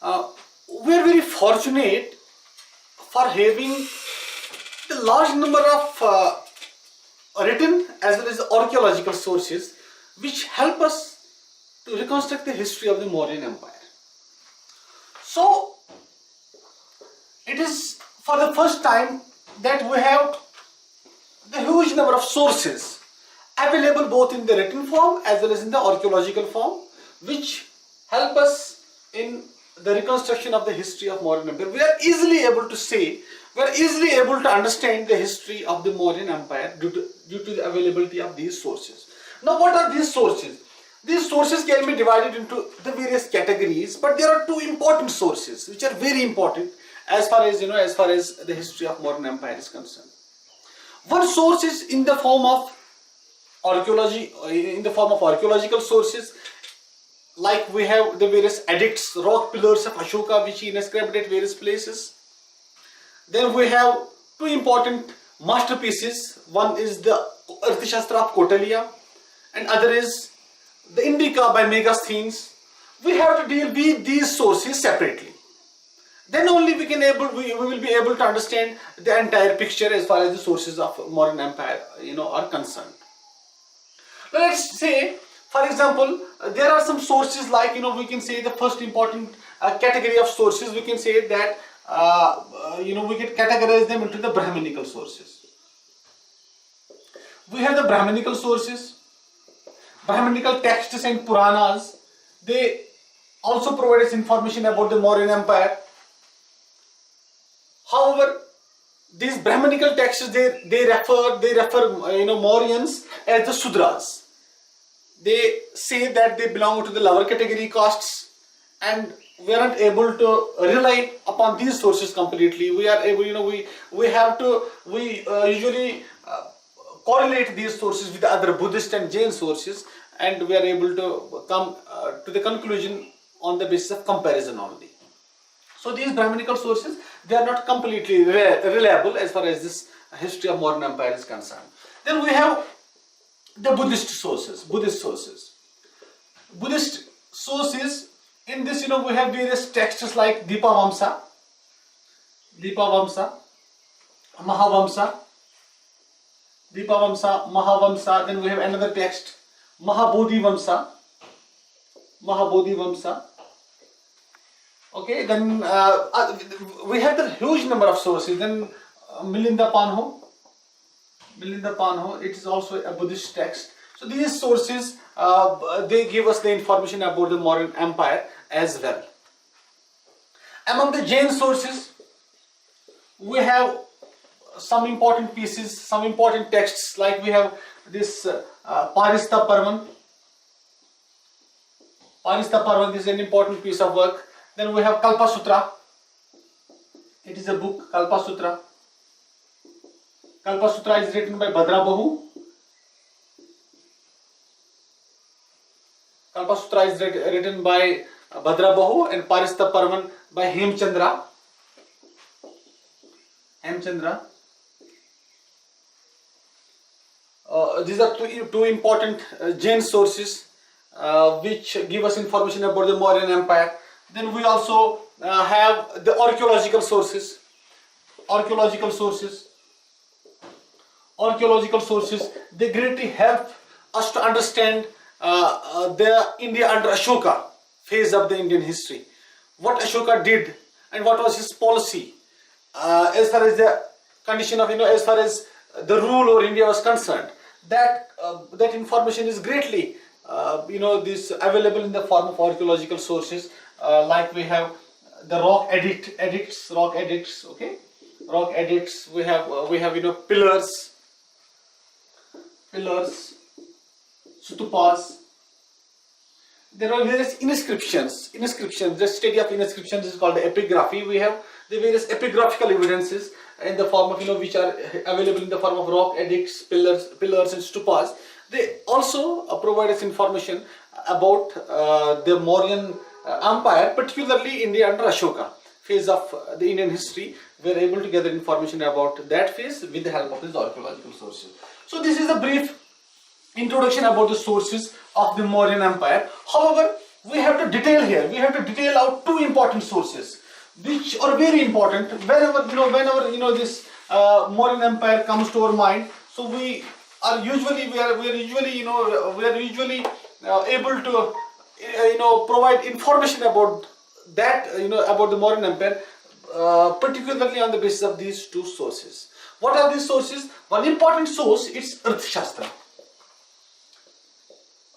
We are very fortunate for having the large number of written as well as archaeological sources which help us to reconstruct the history of the Mauryan Empire. So, it is for the first time that we have the huge number of sources available both in the written form as well as in the archaeological form, which help us in the reconstruction of the history of Mauryan Empire. We are easily able to say, we are easily able to understand the history of the Mauryan Empire due to the availability of these sources. Now, what are these sources? These sources can be divided into the various categories, but there are two important sources which are very important as far as the history of Mauryan Empire is concerned. One source is in the form of archaeology, in the form of archaeological sources, like we have the various edicts, rock pillars of Ashoka which he inscribed at various places. Then we have two important masterpieces. One is the Arthashastra of Kotalia and other is the Indica by Megasthenes. We have to deal with these sources separately. Then only we will be able to understand the entire picture as far as the sources of Mauryan Empire are concerned. Now let's say, for example, there are some sources like we can say the first important category of sources. We can say that we can categorize them into the Brahminical sources. We have the Brahminical sources, Brahminical texts and Puranas. They also provide us information about the Mauryan Empire. However, these Brahminical texts they refer Mauryans as the Sudras. They say that they belong to the lower category castes, and we aren't able to rely upon these sources completely. We are able, we usually correlate these sources with the other Buddhist and Jain sources, and we are able to come to the conclusion on the basis of comparison only. So these Brahminical sources, they are not completely reliable as far as this history of Mauryan Empire is concerned. Then we have the Buddhist sources. Buddhist sources, in this we have various texts like Dipavamsa, Mahavamsa. Then we have another text, Mahabodhivamsa. Okay, then we have the huge number of sources. Then Milinda Panho, it is also a Buddhist text. So these sources, they give us the information about the Mauryan Empire as well. Among the Jain sources, we have some important pieces, some important texts, like we have this Parista Parvan. Parista Parvan is an important piece of work. Then we have Kalpa Sutra. It is a book, Kalpa Sutra. Kalpa Sutra is written by Bhadrabahu. Kalpa Sutra is written by Bhadrabahu and Parista Parvan by Hemchandra. These are two important Jain sources which give us information about the Mauryan Empire. Then we also have the archaeological sources. Archaeological sources, they greatly help us to understand the India under Ashoka phase of the Indian history. What Ashoka did and what was his policy as far as the condition of, as far as the rule over India was concerned. That information is greatly, this available in the form of archaeological sources. Like we have the rock edicts. Okay, rock edicts. We have pillars, stupas. There are various inscriptions. The study of inscriptions is called epigraphy. We have the various epigraphical evidences in the form of which are available in the form of rock edicts, pillars and stupas. They also provide us information about the Mauryan Empire, particularly India under Ashoka phase of the Indian history. We are able to gather information about that phase with the help of these archaeological sources. So this is a brief introduction about the sources of the Mauryan Empire. However, we have to detail here. We have to detail out two important sources, which are very important. Whenever this Mauryan Empire comes to our mind, so we are usually able to provide information about that about the Mauryan Empire, particularly on the basis of these two sources. What are these sources? One important source is Arthashastra.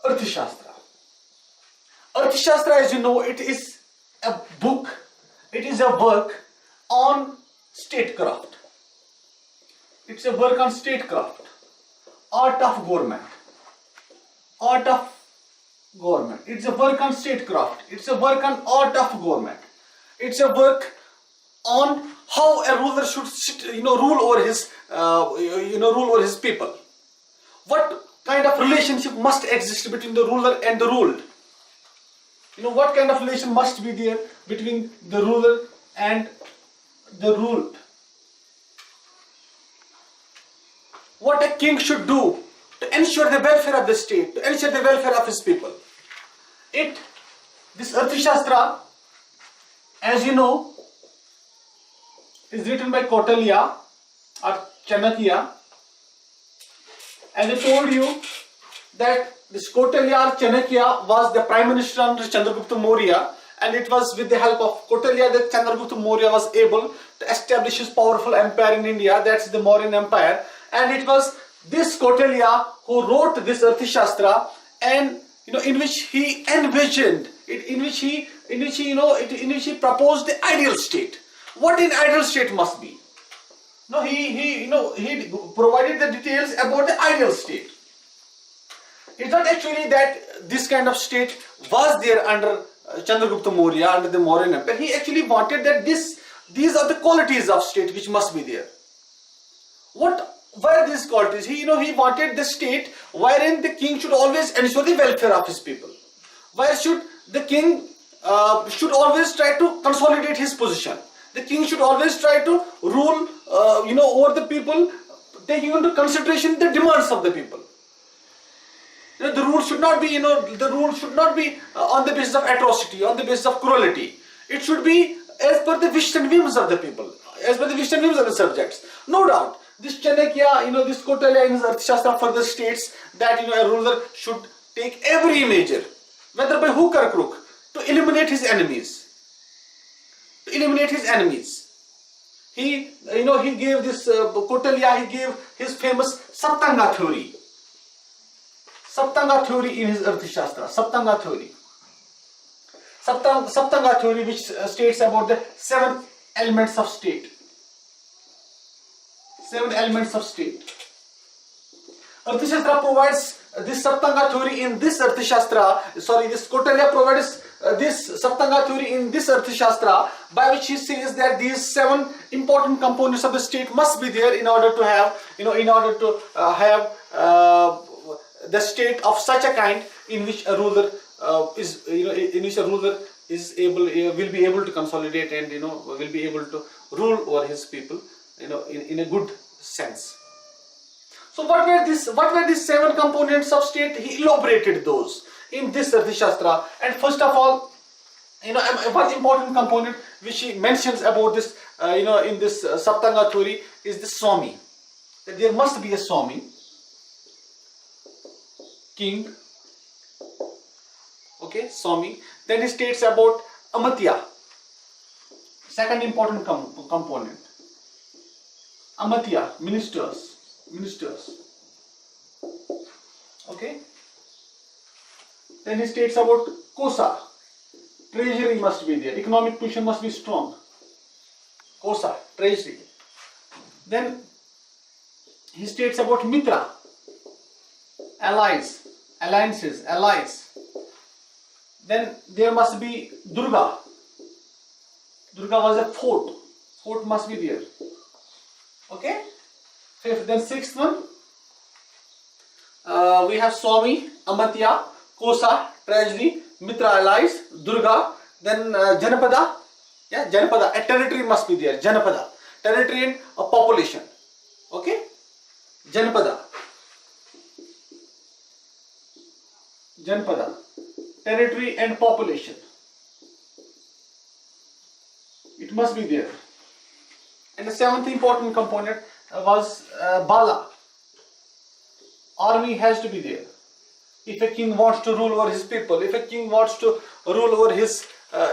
Arthashastra. Arthashastra, as you know, it is a book, it is a work on statecraft. It's a work on statecraft, art of government. Art of government. It's a work on statecraft. It's a work on art of government. It's a work on how a ruler should rule over his people. What kind of relationship must exist between the ruler and the ruled? What kind of relation must be there between the ruler and the ruled? What a king should do to ensure the welfare of the state, to ensure the welfare of his people. This Arthashastra, as you know, is written by Kautilya or Chanakya. As I told you that this Kautilya or Chanakya was the prime minister under Chandragupta Maurya, and it was with the help of Kautilya that Chandragupta Maurya was able to establish his powerful empire in India, that's the Mauryan Empire. And it was this Kautilya who wrote this Arthashastra, and in which he envisioned, in which he proposed the ideal state. What an ideal state must be. He provided the details about the ideal state. It's not actually that this kind of state was there under Chandragupta Maurya, under the Mauryan Empire. He actually wanted that these are the qualities of state which must be there. What were these qualities? He wanted the state wherein the king should always ensure the welfare of his people. Where should the king should always try to consolidate his position. The king should always try to rule over the people, taking into consideration the demands of the people. The rule should not be on the basis of atrocity, on the basis of cruelty. It should be as per the wishes and whims of the people, as per the wishes and whims of the subjects. No doubt, this Chanakya, this Kautilya in his Arthashastra further states that a ruler should take every measure, whether by hook or crook, to eliminate his enemies. To eliminate his enemies. He gave this Kautilya, he gave his famous Saptanga theory. Saptanga theory in his Arthashastra. Saptanga theory. Saptanga theory, which states about the 7 elements of state. 7 elements of state. Arthashastra provides this Saptanga theory in this Arthashastra. This Kautilya provides this Saptanga theory in this Arthashastra, by which he says that these 7 important components of the state must be there in order to have, the state of such a kind in which a ruler will be able to consolidate and will be able to rule over his people in a good sense. So what were these 7 components of state? He elaborated those in this Arthashastra. And first of all, one important component which he mentions about this in this Saptanga theory is the Swami. That there must be a Swami, king. Okay, Swami. Then he states about Amatya, second important component. Amatya, ministers. Okay. Then he states about Kosa, treasury must be there, economic position must be strong. Kosa, treasury. Then he states about Mitra, alliances. Then there must be Durga. Durga was a fort must be there. Okay. Fifth, then sixth one, we have Swami, Amatya, Kosa, treasury, Mitra, allies, Durga. Then Janapada, Janapada, a territory must be there. Janapada, territory and a population. Okay, Janapada. territory and population. It must be there. And the seventh important component was Bala. Army has to be there. If a king wants to rule over his people, if a king wants to rule over his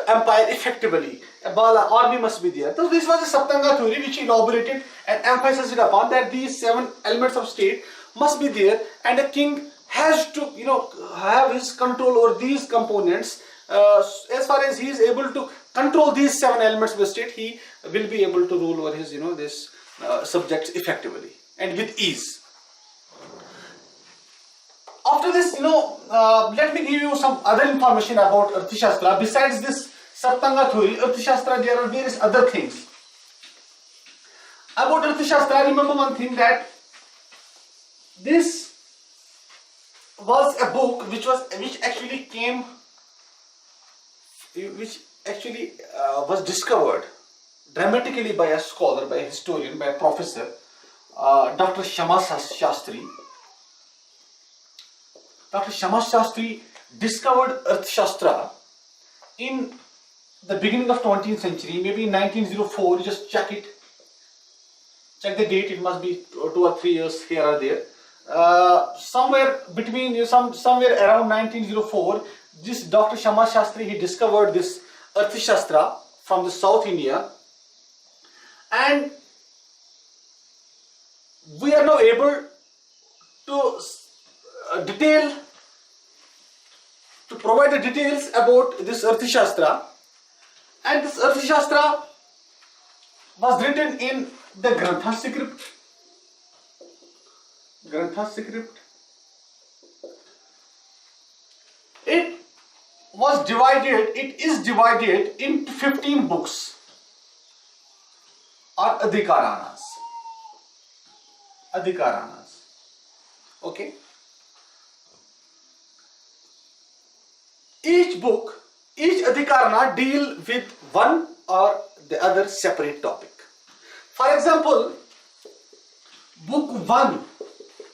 empire effectively, a Bala army must be there. So this was the Saptanga theory which elaborated and emphasized upon that these 7 elements of state must be there, and a king has to have his control over these components. As far as he is able to control these 7 elements of the state, he will be able to rule over his this subjects effectively and with ease. After this, let me give you some other information about Arthashastra. Besides this Saptanga theory, Arthashastra, there are various other things. About Arthashastra, remember one thing, that this was a book which actually was discovered dramatically by a scholar, by a historian, by a professor, Dr. Shastri. Dr. Shastri discovered Arthashastra in the beginning of 20th century, maybe in 1904. Just check it. Check the date. It must be 2 or 3 years here or there. Somewhere between somewhere around 1904, this Dr. Shastri, he discovered this Arthashastra from the South India, and we are now able to provide the details about this Arthashastra. And this Arthashastra was written in the Grantha script. It is divided into 15 books or Adhikaranas. Okay. Each book, each Adhikarana deal with one or the other separate topic. For example, book 1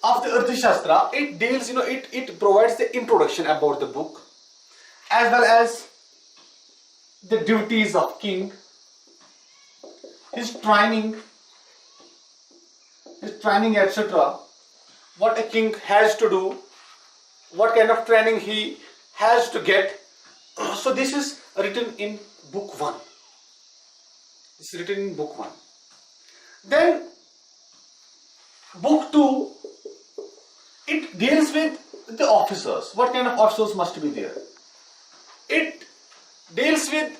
of the Arthashastra, it deals, it provides the introduction about the book, as well as the duties of king, his training, etc. What a king has to do, what kind of training he has to get. So this is written in book 1. Then book 2, it deals with the officers. What kind of officers must be there? It deals with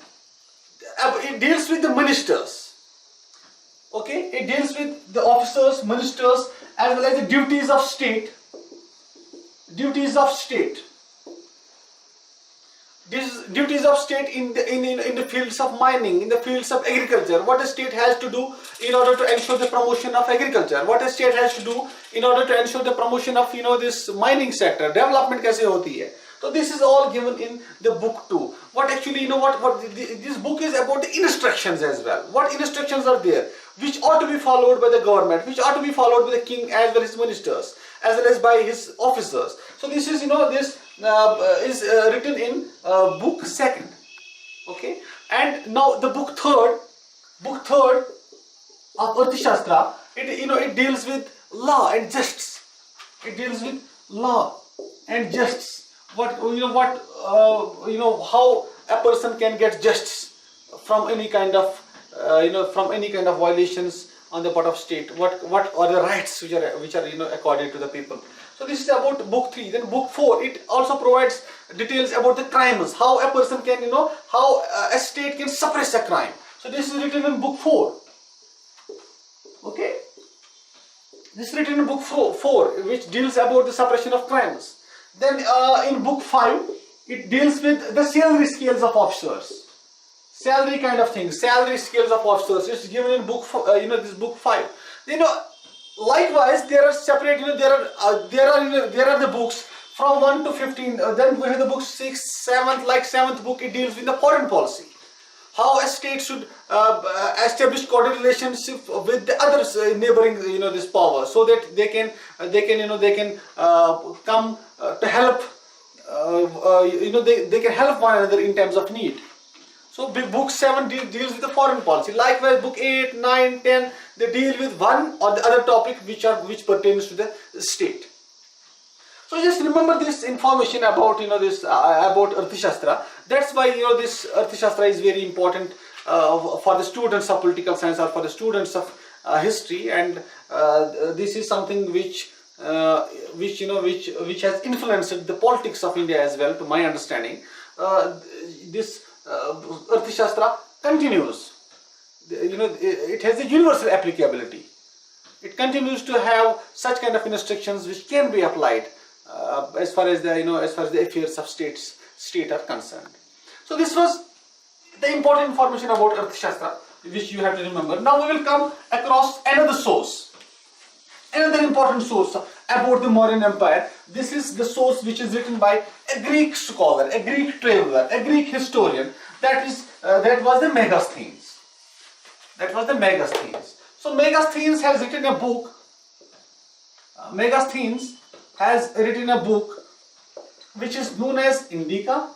the ministers. Okay, it deals with the officers, ministers, as well as the duties of state. Duties of state in the fields of mining, in the fields of agriculture. What a state has to do in order to ensure the promotion of agriculture. What a state has to do in order to ensure the promotion of this mining sector. Development kaise hoti hai. So this is all given in the book 2. What actually, this book is about the instructions as well. What instructions are there, which ought to be followed by the government, which ought to be followed by the king as well as his ministers, as well as by his officers. So this is, this is written in book 2nd. Okay, and now the book 3rd of Arthashastra, it deals with law and justice. How a person can get justice from any kind of violations on the part of state. What are the rights which are accorded to the people. So this is about book 3. Then book 4, it also provides details about the crimes. How a person can, how a state can suppress a crime. So this is written in book 4. Okay. This is written in book 4, which deals about the suppression of crimes. Then in book 5, it deals with the salary scales of officers. Salary kind of things, salary scales of officers. It's given in book, this book 5. Likewise, there are separate, there are the books from 1 to 15. Then we have the book 6, 7th, like 7th book, it deals with the foreign policy. How a state should establish cordial relationship with the others neighboring, this power, so that they can come to help they can help one another in times of need. So book 7 deals with the foreign policy. Likewise, book 8, 9, 10, they deal with one or the other topic which pertains to the state. So just remember this information about about Arthashastra. That's why this Arthashastra is very important for the students of political science or for the students of history, and this is something which has influenced the politics of India as well, to my understanding. This Arthashastra continues. It has a universal applicability. It continues to have such kind of instructions which can be applied as far as the affairs of state are concerned. So this was the important information about Arthashastra, which you have to remember. Now we will come across another source, another important source about the Mauryan Empire. This is the source which is written by a Greek scholar, a Greek traveler, a Greek historian. That was the Megasthenes. That was the Megasthenes. So Megasthenes has written a book. Megasthenes has written a book which is known as Indica.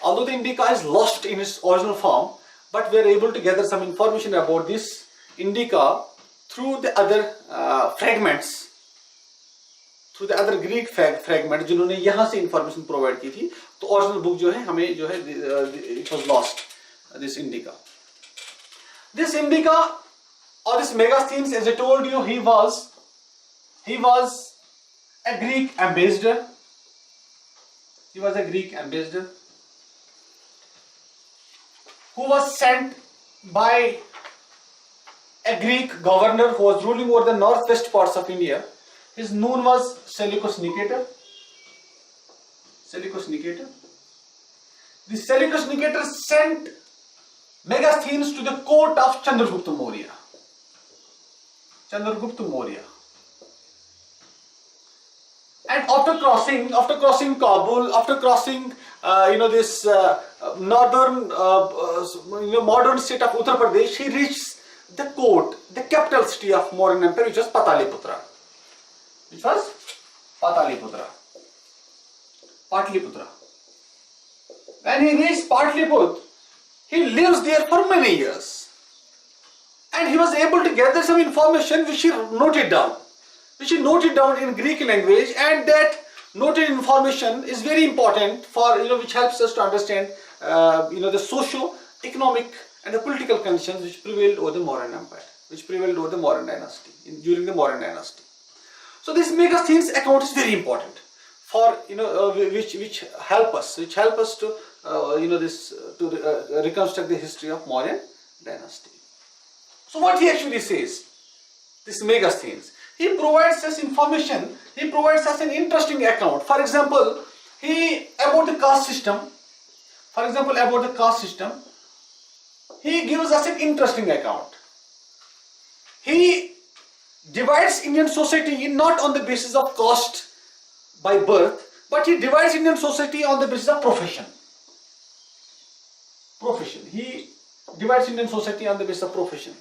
Although the Indica is lost in its original form, but we are able to gather some information about this Indica through the other fragments, through the other Greek fragment जिन्होंने यहाँ से information provide की थी. तो original book जो है हमें जो है it was lost, this Indica. This Indica or this Megasthenes, as I told you, he was a Greek ambassador. He was a Greek ambassador who was sent by a Greek governor who was ruling over the northwest parts of India. His name was Seleucus Nicator. Seleucus Nicator. The Seleucus Nicator sent Megasthenes to the court of Chandragupta Maurya. Chandragupta Maurya. And after crossing Kabul, after crossing this northern modern state of Uttar Pradesh, he reached the court, the capital city of Mauryan Empire, which was Pataliputra. Which was Pataliputra. Patliputra. When he reached Patliputra, he lives there for many years. And he was able to gather some information which he noted down. Which he noted down in Greek language, and that noted information is very important for which helps us to understand the socio-economic and the political conditions which prevailed over the Mauryan Empire, which prevailed over the Mauryan dynasty during the Mauryan dynasty. So this Megasthenes account is very important for which help us to reconstruct the history of Mauryan dynasty. So what he actually says, this Megasthenes, he provides us information. He provides us an interesting account. For example, about the caste system. He gives us an interesting account. He divides Indian society not on the basis of caste by birth, but he divides Indian society on the basis of profession. He divides Indian society on the basis of profession.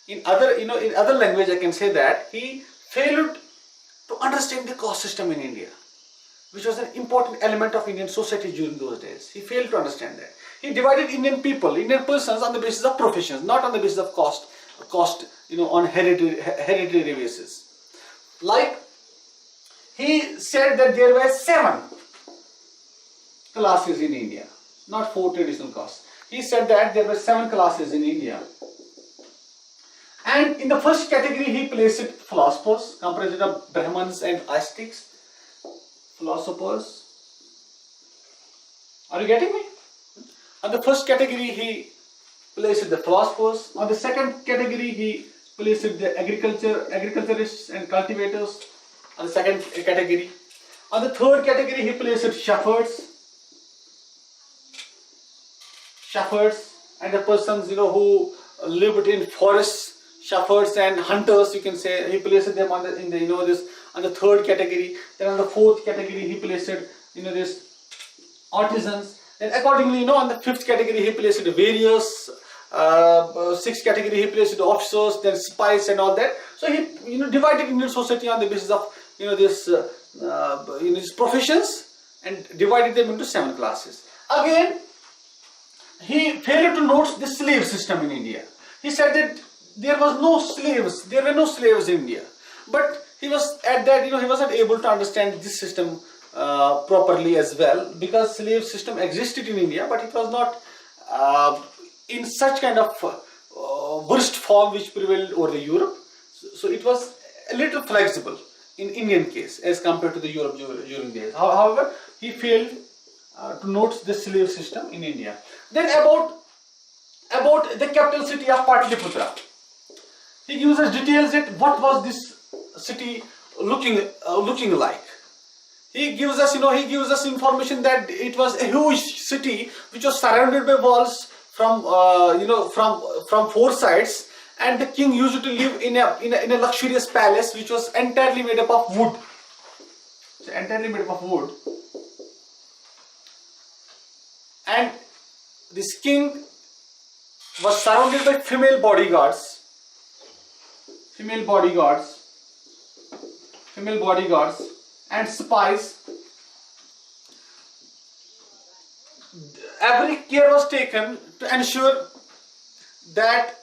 In other language, I can say that he failed to understand the caste system in India, which was an important element of Indian society during those days. He failed to understand that. He divided Indian persons on the basis of professions, not on the basis of caste, on hereditary basis. Like, he said that there were 7 classes in India, not 4 traditional castes. He said that there were 7 classes in India. And in the first category, he placed philosophers, comprised of Brahmins and ascetics. Philosophers. Are you getting me? On the first category, he placed the philosophers. On the second category, he placed the agriculturists and cultivators. On the second category. On the third category, he placed shepherds. And the persons who lived in forests. Shepherds and hunters, you can say, he placed them on the third category. Then on the fourth category, he placed this artisans. Then accordingly, on the 5th category, he placed various. 6th category, he placed officers, then spies and all that. So he divided Indian society on the basis of this his professions and divided them into 7 classes. Again, he failed to note the slave system in India. He said that there were no slaves in India. But he was at that, he wasn't able to understand this system properly as well, because slave system existed in India, but it was not in such kind of worst form which prevailed over the Europe. So it was a little flexible in Indian case as compared to the Europe during days. However, he failed to note the slave system in India. Then about the capital city of Pataliputra, he gives us details that what was this city looking like. He gives us information that it was a huge city which was surrounded by walls from 4 sides, and the king used to live in a luxurious palace which was entirely made up of wood. And this king was surrounded by female bodyguards and spies. Every care was taken to ensure that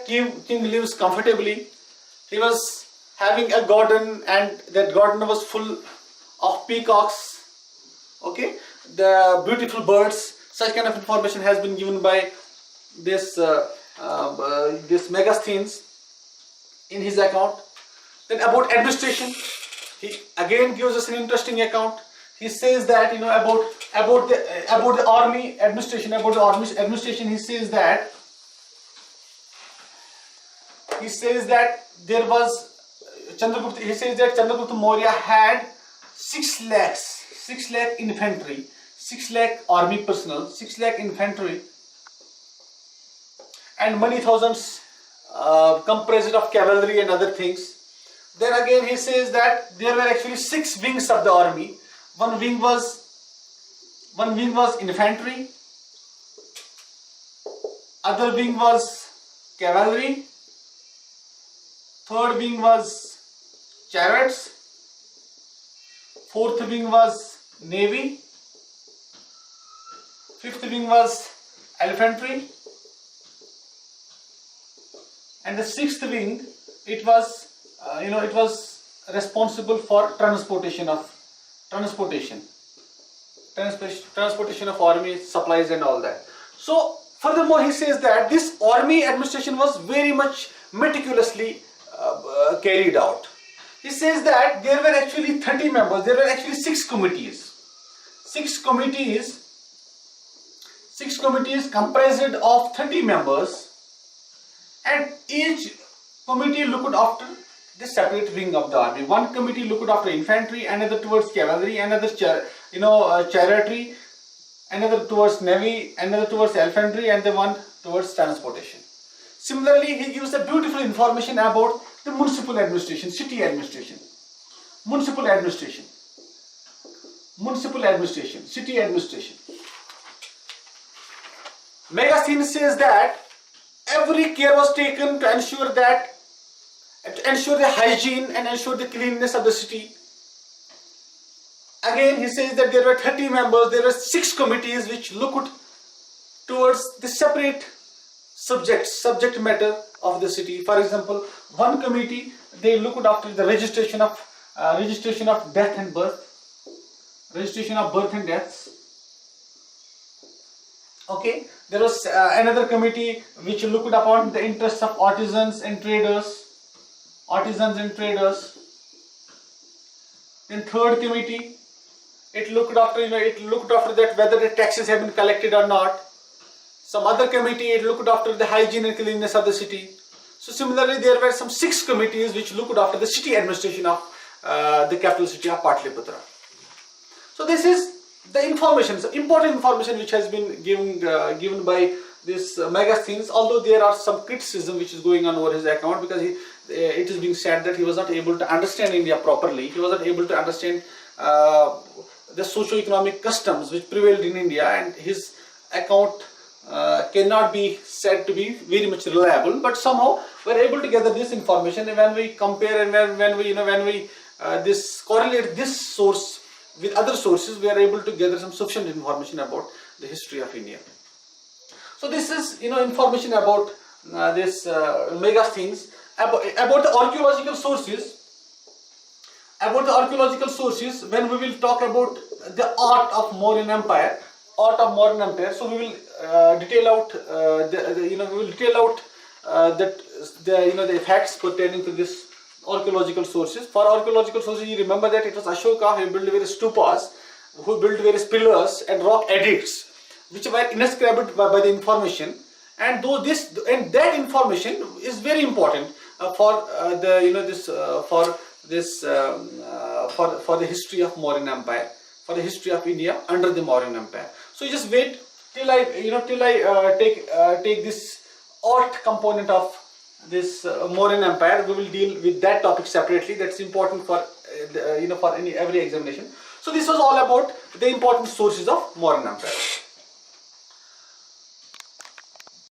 king lives comfortably. He was having a garden, and that garden was full of peacocks. Okay, the beautiful birds. Such kind of information has been given by this Megasthenes in his account. Then about administration, he again gives us an interesting account. He says that about the army administration. He says that there was Chandragupta. He says that Chandragupta Maurya had 6 lakh infantry, 6 lakh army personnel, 6 lakh infantry, and many thousands comprised of cavalry and other things. Then again he says that there were actually 6 wings of the army. One wing was infantry, other wing was cavalry, third wing was chariots, fourth wing was navy, fifth wing was infantry, and the sixth wing, it was responsible for transportation of army supplies and all that. So furthermore, he says that this army administration was very much meticulously carried out. He says that there were actually 30 members. There were actually 6 committees. 6 committees comprised of 30 members, and each committee looked after the separate wing of the army. One committee looked after infantry, another towards cavalry, another chariotry, another towards navy, another towards infantry, and the one towards transportation. Similarly, he gives a beautiful information about the municipal administration, city administration, municipal administration, city administration. Megasthenes says that every care was taken to ensure the hygiene and ensure the cleanliness of the city. Again, he says that there were 30 members, there were 6 committees which looked towards the separate subject matter of the city. For example, one committee, they looked after the registration of death and birth, registration of birth and deaths. Okay, there was another committee which looked upon the interests of artisans and traders. Then third committee, it looked after that whether the taxes have been collected or not. Some other committee, it looked after the hygiene and cleanliness of the city. So similarly, there were some 6 committees which looked after the city administration of the capital city of Pataliputra. So this is the information, so important information which has been given by this Megasthenes. Although there are some criticism which is going on over his account, because it is being said that he was not able to understand India properly. He was not able to understand the socio-economic customs which prevailed in India, and his account cannot be said to be very much reliable. But somehow we are able to gather this information, and when we compare and when we this correlate this source with other sources, we are able to gather some sufficient information about the history of India. So this is information about this mega things about the archaeological sources. About the archaeological sources, when we will talk about the art of Mauryan Empire, so we will detail out that the facts pertaining to this archaeological sources. For archaeological sources, you remember that it was Ashoka who built various stupas, who built various pillars and rock edicts, which were inscribed by the information. And that information is very important for the history of Mauryan Empire, for the history of India under the Mauryan Empire. So you just wait till I take this art component of this Mauryan Empire. We will deal with that topic separately. That's important for every examination. So this was all about the important sources of Mauryan Empire.